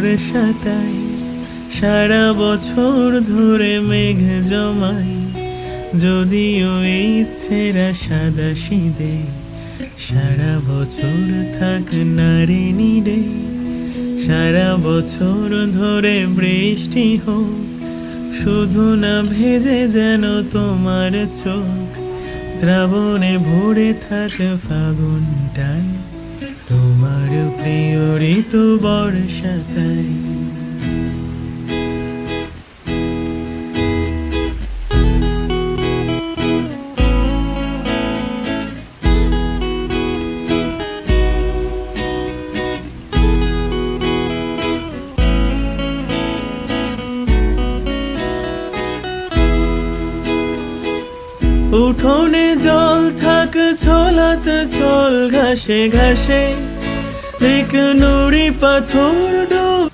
বর্ষাতাই সারা বছর ধরে মেঘ জমাই, যদিও এই ছেঁড়া সাদা সিদে সারা বছর থাক নারে নিরে। সারা বছর ধরে বৃষ্টি হোক, শুধু না ভেজে যেন তোমার চোখ। শ্রাবণে ভরে থাক ফাগুনটায়, তোমার প্রিয় ঋতু বর্ষাতাই। উঠোনে জল থাক ছলাতে চল ঘাসে ঘাসে, এক নুড়ি পাথর ডোব